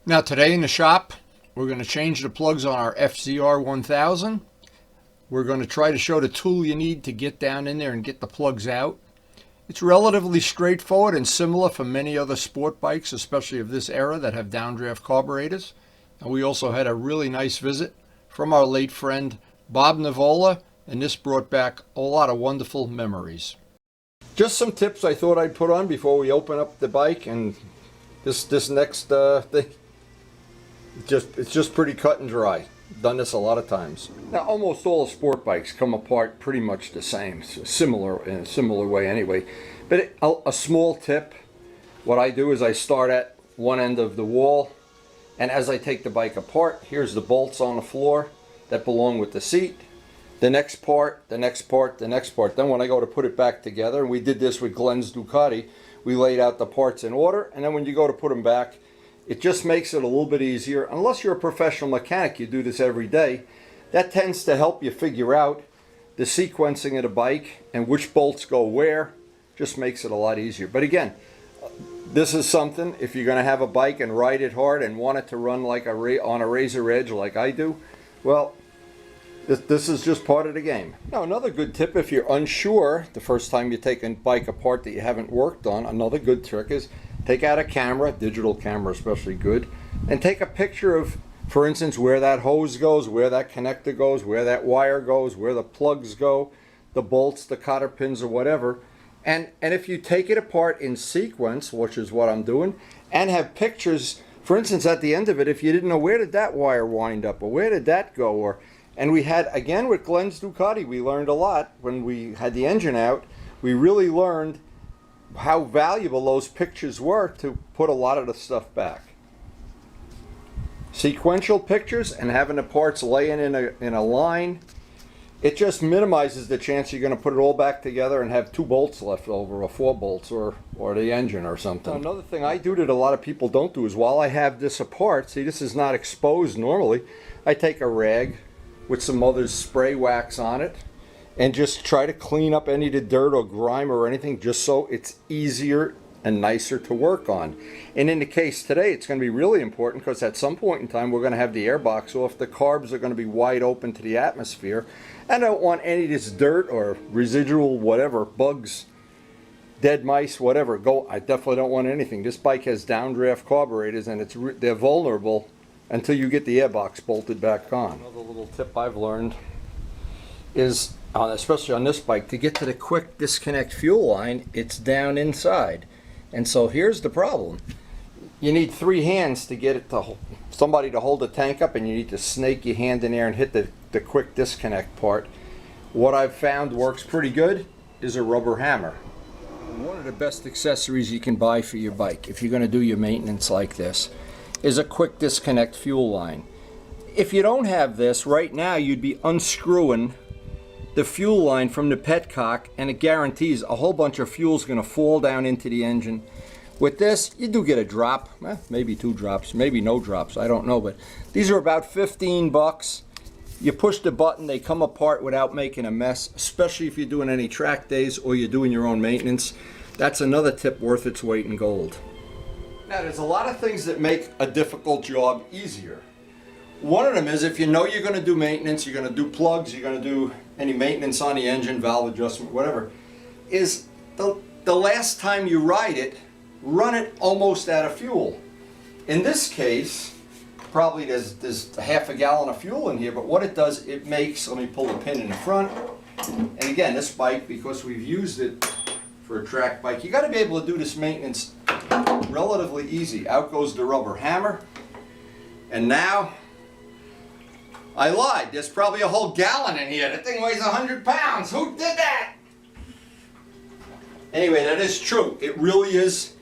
Now today in the shop, we're going to change the plugs on our FZR 1000. We're going to try to show the tool you need to get down in there and get the plugs out. It's relatively straightforward and similar for many other sport bikes, especially of this era that have downdraft carburetors. And we also had a really nice visit from our late friend Bob Nevola, and this brought back a lot of wonderful memories. Just some tips I thought I'd put on before we open up the bike, and this next thing, it's just pretty cut and dry. Done this a lot of times. Now almost all sport bikes come apart pretty much the same, similar in a similar way anyway. But a small tip, what I do is I start at one end of the wall, and as I take the bike apart, here's the bolts on the floor that belong with the seat. The next part, the next part, the next part. Then when I go to put it back together, and we did this with Glenn's Ducati, we laid out the parts in order, and then when you go to put them back, it just makes it a little bit easier. Unless you're a professional mechanic, you do this every day. That tends to help you figure out the sequencing of the bike and which bolts go where. Just makes it a lot easier. But again, this is something, if you're going to have a bike and ride it hard and want it to run like on a razor edge like I do, well, this is just part of the game. Now another good tip, if you're unsure the first time you take a bike apart that you haven't worked on, another good trick is take out a camera, digital camera especially good, and take a picture of, for instance, where that hose goes, where that connector goes, where that wire goes, where the plugs go, the bolts, the cotter pins, or whatever. And if you take it apart in sequence, which is what I'm doing, and have pictures, for instance, at the end of it, if you didn't know where did that wire wind up, or where did that go, and we had, again with Glenn's Ducati, we learned a lot when we had the engine out. We really learned how valuable those pictures were to put a lot of the stuff back. Sequential pictures and having the parts laying in a line, it just minimizes the chance you're going to put it all back together and have 2 bolts left over, or 4 bolts, or the engine or something. Another thing I do that a lot of people don't do is, while I have this apart, see, this is not exposed normally, I take a rag with some Mother's spray wax on it and just try to clean up any of the dirt or grime or anything, just so it's easier and nicer to work on. And in the case today, it's going to be really important because at some point in time we're going to have the airbox off. The carbs are going to be wide open to the atmosphere. I don't want any of this dirt or residual whatever, bugs, dead mice, whatever, go. I definitely don't want anything. This bike has downdraft carburetors, and they're vulnerable until you get the airbox bolted back on. Another little tip I've learned is, especially on this bike, to get to the quick disconnect fuel line, it's down inside. And so here's the problem. You need 3 hands to get it to somebody to hold the tank up, and you need to snake your hand in there and hit the quick disconnect part. What I've found works pretty good is a rubber hammer. One of the best accessories you can buy for your bike, if you're going to do your maintenance like this, is a quick disconnect fuel line. If you don't have this, right now you'd be unscrewing the fuel line from the petcock, and it guarantees a whole bunch of fuel is going to fall down into the engine. With this, you do get a drop, maybe 2 drops, maybe no drops, I don't know, but these are about 15 bucks. You push the button, they come apart without making a mess, especially if you're doing any track days or you're doing your own maintenance. That's another tip worth its weight in gold. Now, there's a lot of things that make a difficult job easier. One of them is, if you know you're going to do maintenance, you're going to do plugs, you're going to do any maintenance on the engine, valve adjustment, whatever, is the last time you ride it, run it almost out of fuel. In this case, probably there's half a gallon of fuel in here, but what it does, it makes, let me pull the pin in the front, and again, this bike, because we've used it for a track bike, you got to be able to do this maintenance relatively easy. Out goes the rubber hammer, and now, I lied, there's probably a whole gallon in here. That thing weighs 100 pounds. Who did that? Anyway, that is true. It really is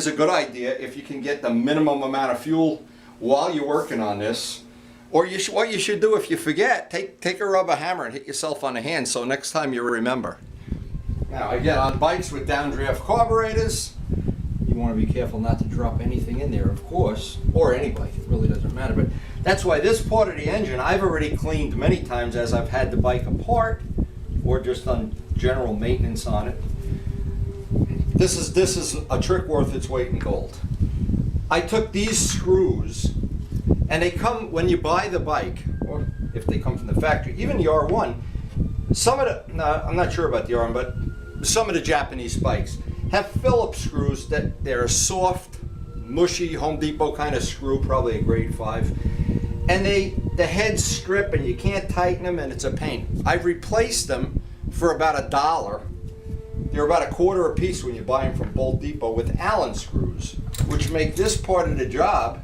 a good idea if you can get the minimum amount of fuel while you're working on this. Or what you should do, if you forget, take a rubber hammer and hit yourself on the hand, so next time you remember. Now again, on bikes with downdraft carburetors, you want to be careful not to drop anything in there, of course, or any bike, it really doesn't matter. But that's why this part of the engine I've already cleaned many times as I've had the bike apart or just done general maintenance on it. This is a trick worth its weight in gold. I took these screws, and they come when you buy the bike, or if they come from the factory, even the R1, some of the, no, I'm not sure about the R1, but some of the Japanese bikes have Phillips screws that they're a soft, mushy Home Depot kind of screw, probably a grade 5. And the heads strip and you can't tighten them and it's a pain. I've replaced them for about $1. They're about $1/4 a piece when you buy them from Bolt Depot with Allen screws, which make this part of the job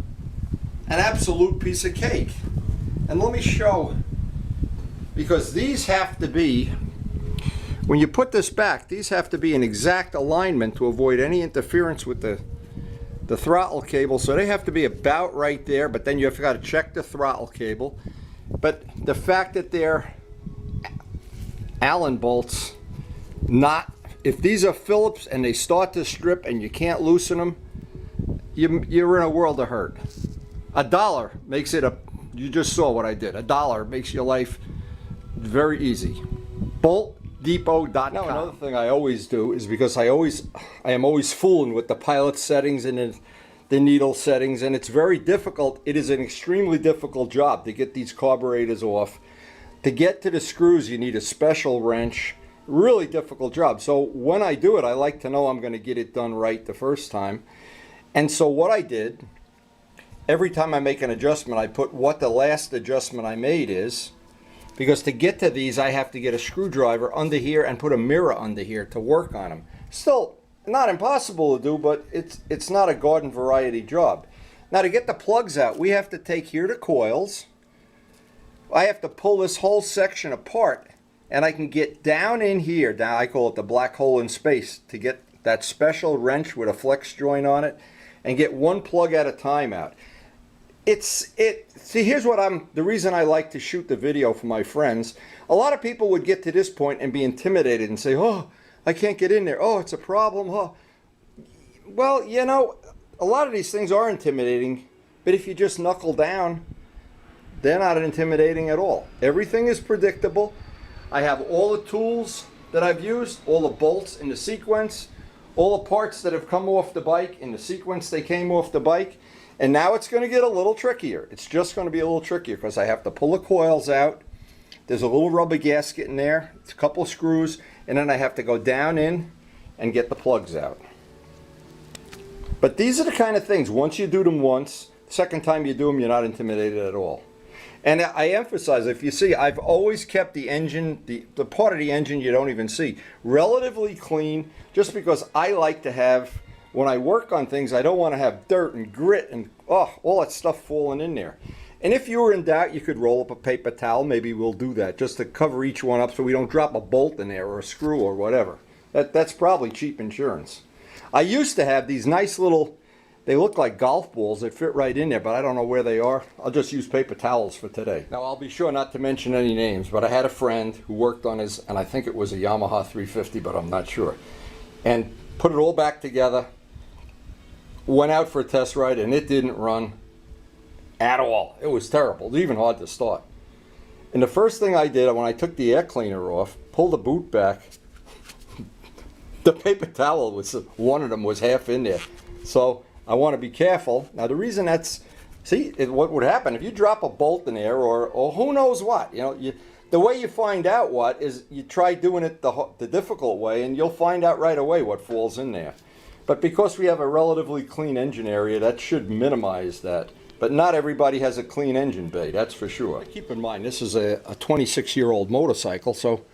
an absolute piece of cake. And let me show, because these have to be, when you put this back, these have to be in exact alignment to avoid any interference with the throttle cable. So they have to be about right there, but then you've got to check the throttle cable. But the fact that they're Allen bolts, not, if these are Phillips and they start to strip and you can't loosen them, you're in a world of hurt. $1 makes it you just saw what I did. $1 makes your life very easy. BoltDepot.com. Now another thing I always do is, because I am always fooling with the pilot settings and the needle settings, and it's very difficult. It is an extremely difficult job to get these carburetors off. To get to the screws, you need a special wrench. Really difficult job. So when I do it, I like to know I'm going to get it done right the first time. And so what I did, every time I make an adjustment, I put what the last adjustment I made is, because to get to these, I have to get a screwdriver under here and put a mirror under here to work on them. Still not impossible to do, but it's not a garden variety job. Now to get the plugs out, we have to take here the coils. I have to pull this whole section apart, and I can get down in here, now I call it the black hole in space, to get that special wrench with a flex joint on it and get one plug at a time out. See, here's what the reason I like to shoot the video for my friends. A lot of people would get to this point and be intimidated and say, oh, I can't get in there. Oh, it's a problem. Oh. Well, you know, a lot of these things are intimidating, but if you just knuckle down, they're not intimidating at all. Everything is predictable. I have all the tools that I've used, all the bolts in the sequence, all the parts that have come off the bike in the sequence they came off the bike. And now it's going to get a little trickier. It's just going to be a little trickier because I have to pull the coils out. There's a little rubber gasket in there. It's a couple screws. And then I have to go down in and get the plugs out. But these are the kind of things, once you do them once, second time you do them, you're not intimidated at all. And I emphasize, if you see, I've always kept the engine, the part of the engine you don't even see, relatively clean, just because I like to have, when I work on things, I don't want to have dirt and grit and all that stuff falling in there. And if you were in doubt, you could roll up a paper towel. Maybe we'll do that just to cover each one up so we don't drop a bolt in there or a screw or whatever. That's probably cheap insurance. I used to have these nice little, they look like golf balls that fit right in there, but I don't know where they are. I'll just use paper towels for today. Now I'll be sure not to mention any names, but I had a friend who worked on his, and I think it was a Yamaha 350, but I'm not sure, and put it all back together. Went out for a test ride and it didn't run at all. It was terrible. It was even hard to start. And the first thing I did when I took the air cleaner off, pulled the boot back, the paper towel was, one of them was half in there. So I want to be careful. Now the reason that's, see, what would happen if you drop a bolt in there or who knows what, you know, the way you find out what is you try doing it the difficult way and you'll find out right away what falls in there. But because we have a relatively clean engine area, that should minimize that. But not everybody has a clean engine bay, that's for sure. Keep in mind, this is a 26-year-old motorcycle, so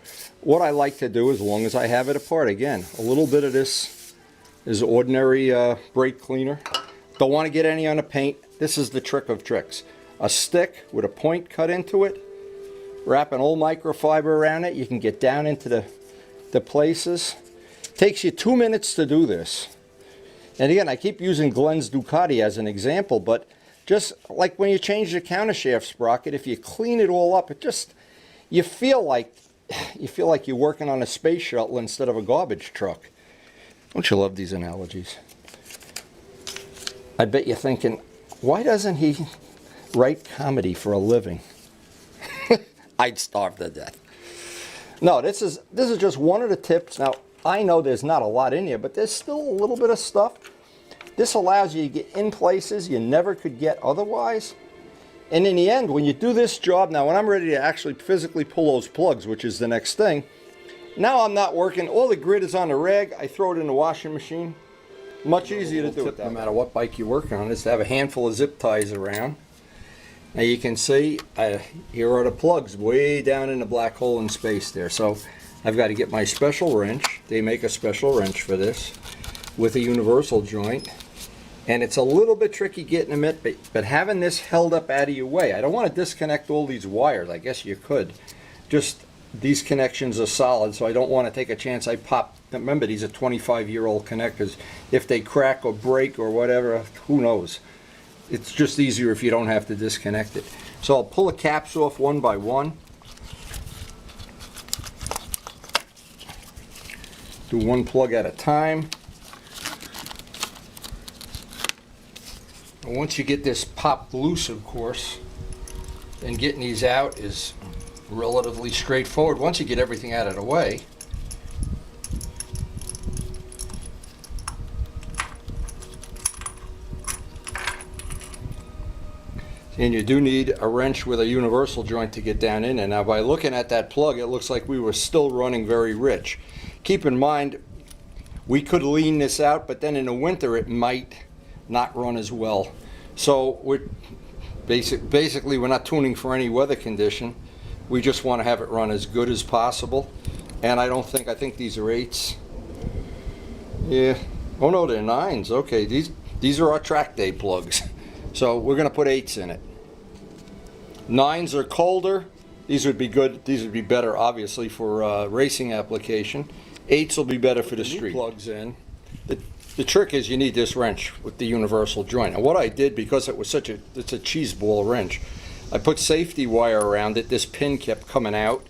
what I like to do, as long as I have it apart, again, a little bit of this is ordinary brake cleaner. Don't want to get any on the paint. This is the trick of tricks. A stick with a point cut into it, wrap an old microfiber around it. You can get down into the places. Takes you 2 minutes to do this. And again, I keep using Glenn's Ducati as an example, but just like when you change the countershaft sprocket, if you clean it all up, it just, you feel like you're working on a space shuttle instead of a garbage truck. Don't you love these analogies? I bet you're thinking, why doesn't he write comedy for a living? I'd starve to death. No, this is just one of the tips. Now, I know there's not a lot in here, but there's still a little bit of stuff. This allows you to get in places you never could get otherwise. And in the end, when you do this job, now when I'm ready to actually physically pull those plugs, which is the next thing, now I'm not working, all the grid is on the rag, I throw it in the washing machine. Much easier to do it no matter what bike you're working on, is to have a handful of zip ties around. Now you can see, here are the plugs way down in the black hole in space there. So I've got to get my special wrench. They make a special wrench for this with a universal joint. And it's a little bit tricky getting them in, but having this held up out of your way. I don't want to disconnect all these wires. I guess you could. Just these connections are solid, so I don't want to take a chance I pop. Remember, these are 25-year-old connectors. If they crack or break or whatever, who knows? It's just easier if you don't have to disconnect it. So I'll pull the caps off one by one. Do one plug at a time. And once you get this popped loose, of course, then getting these out is relatively straightforward once you get everything out of the way. And you do need a wrench with a universal joint to get down in there. Now by looking at that plug, it looks like we were still running very rich. Keep in mind, we could lean this out, but then in the winter it might not run as well. So we're basically we're not tuning for any weather condition. We just want to have it run as good as possible. And I think these are 8s. Yeah. Oh no, they're 9s. Okay, these are our track day plugs. So we're going to put 8s in it. 9s are colder. These would be good. These would be better, obviously, for racing application. 8s will be better for the street. Plugs in. The trick is you need this wrench with the universal joint. And what I did, because it was it's a cheese ball wrench, I put safety wire around it. This pin kept coming out.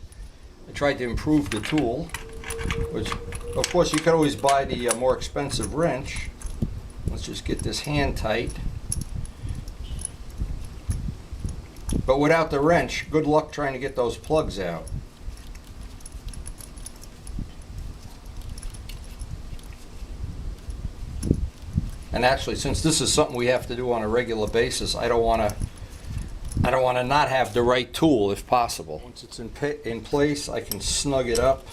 I tried to improve the tool, which, of course, you could always buy the more expensive wrench. Let's just get this hand tight. But without the wrench, good luck trying to get those plugs out. And actually, since this is something we have to do on a regular basis, I don't want to not have the right tool if possible. Once it's in place, I can snug it up.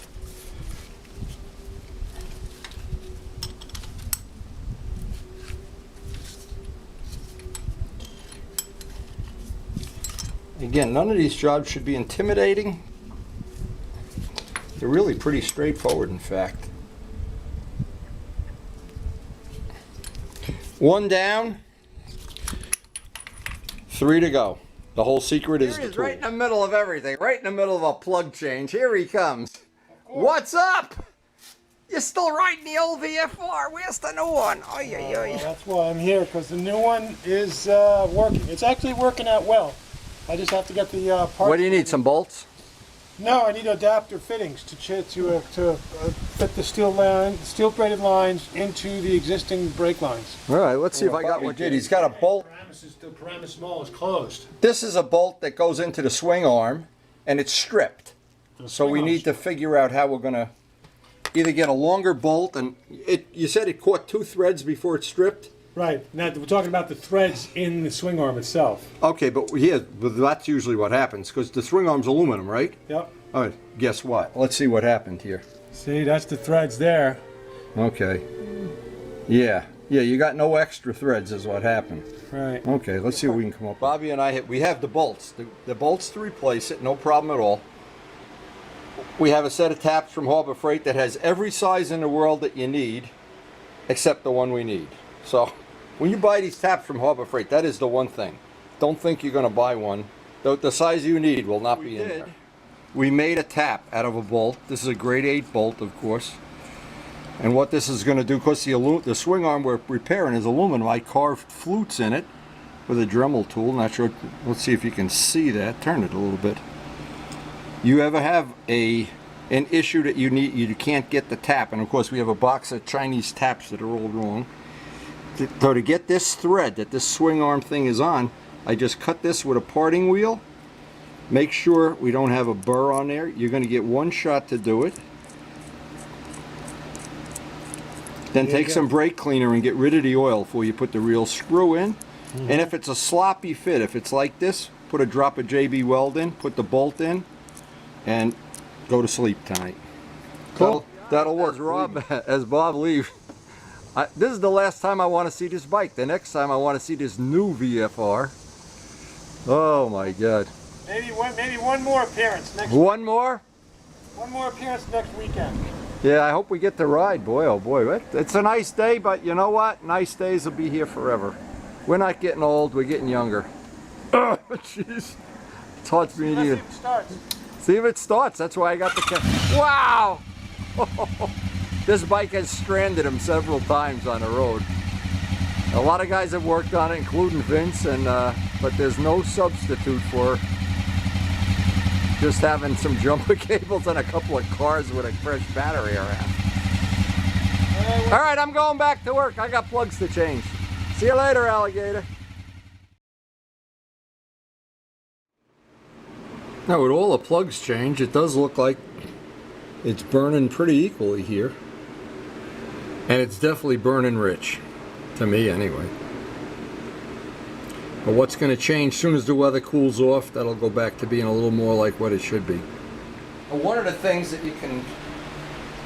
Again, none of these jobs should be intimidating. They're really pretty straightforward, in fact. 1 down, 3 to go. The whole secret is the tool. Right in the middle of everything, right in the middle of a plug change. Here he comes. What's up? You're still riding the old VFR. Where's the new one? Oh, yeah, yeah. That's why I'm here, because the new one is working. It's actually working out well. I just have to get the parts. What do you need, some bolts? No, I need adapter fittings to fit the steel braided lines into the existing brake lines. All right, let's see if I got what did. He's got a bolt. The parameter small is closed. This is a bolt that goes into the swing arm, and it's stripped. So we need to figure out how we're going to either get a longer bolt, and you said it caught 2 threads before it's stripped? Right. Now we're talking about the threads in the swing arm itself. Okay, but that's usually what happens, because the swing arm's aluminum, right? Yep. All right, guess what? Let's see what happened here. See, that's the threads there. Okay. Yeah, you got no extra threads is what happened. Right. Okay, let's see what we can come up with. Bobby and I, we have the bolts. The bolts to replace it, no problem at all. We have a set of taps from Harbor Freight that has every size in the world that you need, except the one we need. So, when you buy these taps from Harbor Freight, that is the one thing. Don't think you're going to buy one. The size you need will not be in there. We made a tap out of a bolt. This is a grade 8 bolt, of course. And what this is going to do, because the swing arm we're repairing is aluminum, I carved flutes in it with a Dremel tool. Not sure. Let's see if you can see that. Turn it a little bit. You ever have an issue that you can't get the tap, and of course we have a box of Chinese taps that are all wrong. So to get this thread that this swing arm thing is on, I just cut this with a parting wheel. Make sure we don't have a burr on there. You're going to get one shot to do it. Then There you take go. some brake cleaner and get rid of the oil before you put the real screw in. And if it's a sloppy fit, if it's like this, put a drop of JB Weld in, put the bolt in, and go to sleep tonight. Cool. That'll work. As Bob leaves, this is the last time I want to see this bike. The next time I want to see this new VFR. Oh my God. Maybe one more appearance next. One more? One more appearance next weekend. Yeah, I hope we get to ride. Boy, oh boy. It's a nice day, but you know what? Nice days will be here forever. We're not getting old, we're getting younger. Oh, jeez. It's hard for me to Let's see even. if it starts. See if it starts. That's why I got the Wow! This bike has stranded him several times on the road. A lot of guys have worked on it, including Vince, and but there's no substitute for just having some jumper cables and a couple of cars with a fresh battery around. All right, I'm going back to work. I got plugs to change. See you later, alligator. Now with all the plugs changed, it does look like it's burning pretty equally here. And it's definitely burning rich, to me anyway. But what's going to change, as soon as the weather cools off, that'll go back to being a little more like what it should be. One of the things that you can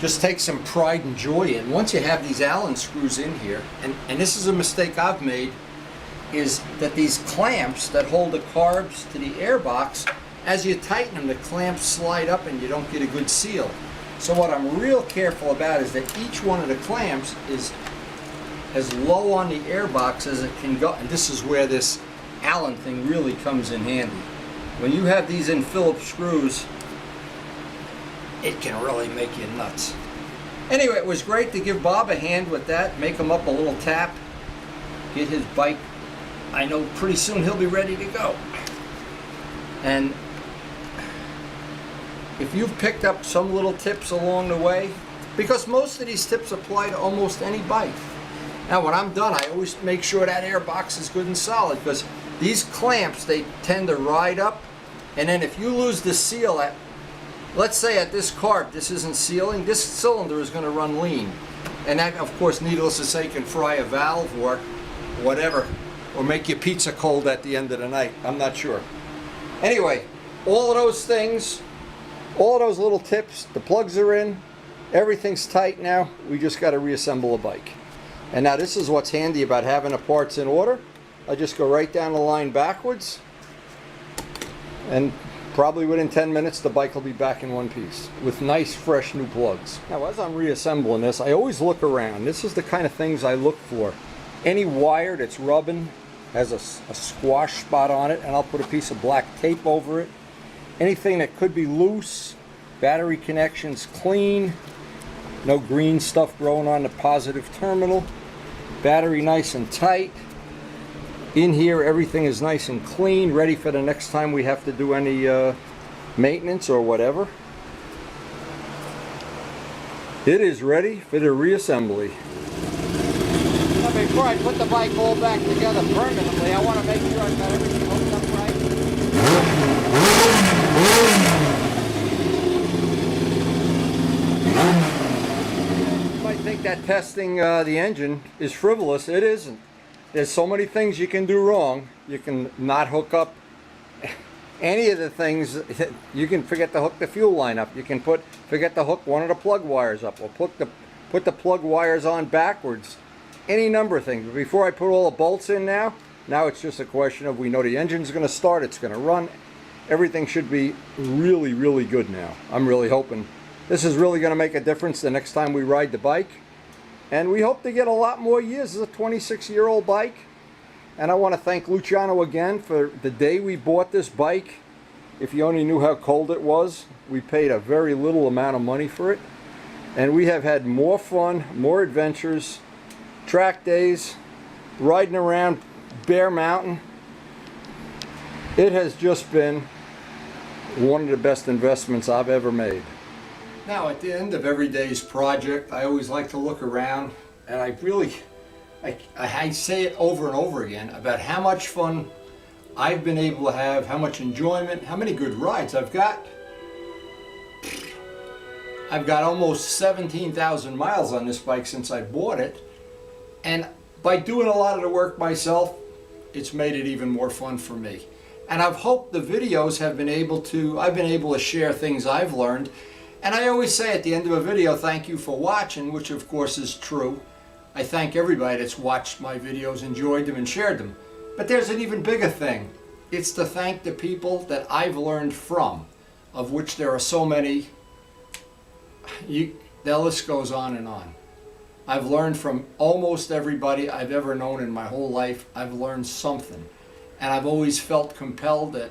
just take some pride and joy in, once you have these Allen screws in here, and this is a mistake I've made, is that these clamps that hold the carbs to the air box, as you tighten them, the clamps slide up and you don't get a good seal. So what I'm real careful about is that each one of the clamps is as low on the air box as it can go, and this is where this Allen thing really comes in handy. When you have these in Phillips screws, it can really make you nuts. Anyway, it was great to give Bob a hand with that, make him up a little tap, get his bike. I know pretty soon he'll be ready to go. And if you've picked up some little tips along the way, because most of these tips apply to almost any bike. Now when I'm done, I always make sure that air box is good and solid, because these clamps, they tend to ride up, and then if you lose the seal at, let's say at this carb, this isn't sealing, this cylinder is going to run lean. And that, of course, needless to say, can fry a valve or whatever, or make your pizza cold at the end of the night. I'm not sure. Anyway, all of those things, all of those little tips, the plugs are in, everything's tight now, we just got to reassemble a bike. And now this is what's handy about having the parts in order. I just go right down the line backwards, and probably within 10 minutes the bike will be back in one piece with nice fresh new plugs. Now as I'm reassembling this, I always look around. This is the kind of things I look for. Any wire that's rubbing has a squash spot on it, and I'll put a piece of black tape over it. Anything that could be loose, battery connections clean, no green stuff growing on the positive terminal, battery nice and tight. In here everything is nice and clean, ready for the next time we have to do any maintenance or whatever. It is ready for the reassembly. Now before I put the bike all back together permanently, I want to make sure I've got everything hooked up right. You might think that testing the engine is frivolous. It isn't. There's so many things you can do wrong. You can not hook up any of the things. You can forget to hook the fuel line up. You can forget to hook one of the plug wires up, or put the plug wires on backwards. Any number of things. But before I put all the bolts in now it's just a question of, we know the engine's going to start, it's going to run. Everything should be really, really good now. I'm really hoping this is really going to make a difference the next time we ride the bike. And we hope to get a lot more years. This is a 26-year-old bike. And I want to thank Luciano again for the day we bought this bike. If you only knew how cold it was, we paid a very little amount of money for it. And we have had more fun, more adventures, track days, riding around Bear Mountain. It has just been one of the best investments I've ever made. Now at the end of every day's project, I always like to look around, and I say it over and over again about how much fun I've been able to have, how much enjoyment, how many good rides I've got. I've got almost 17,000 miles on this bike since I bought it. And by doing a lot of the work myself, it's made it even more fun for me. And I've hoped the videos have been able to, I've been able to share things I've learned. And I always say at the end of a video, thank you for watching, which of course is true. I thank everybody that's watched my videos, enjoyed them, and shared them. But there's an even bigger thing. It's to thank the people that I've learned from, of which there are so many. The list goes on and on. I've learned from almost everybody I've ever known in my whole life. I've learned something. And I've always felt compelled that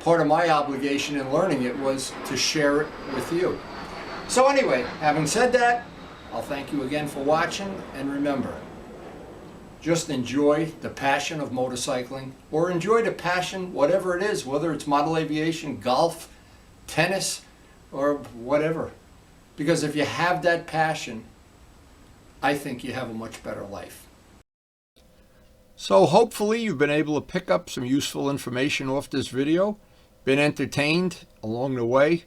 part of my obligation in learning it was to share it with you. So anyway, having said that, I'll thank you again for watching, and remember, just enjoy the passion of motorcycling, or enjoy the passion, whatever it is, whether it's model aviation, golf, tennis, or whatever. Because if you have that passion, I think you have a much better life. So hopefully you've been able to pick up some useful information off this video, been entertained along the way.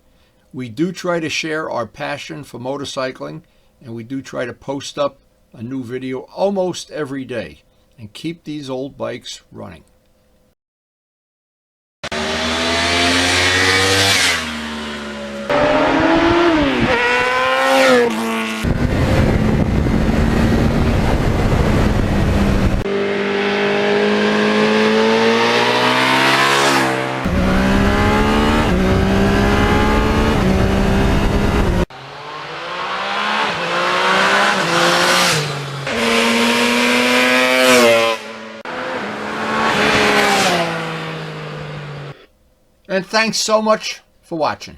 We do try to share our passion for motorcycling, and we do try to post up a new video almost every day and keep these old bikes running. And thanks so much for watching.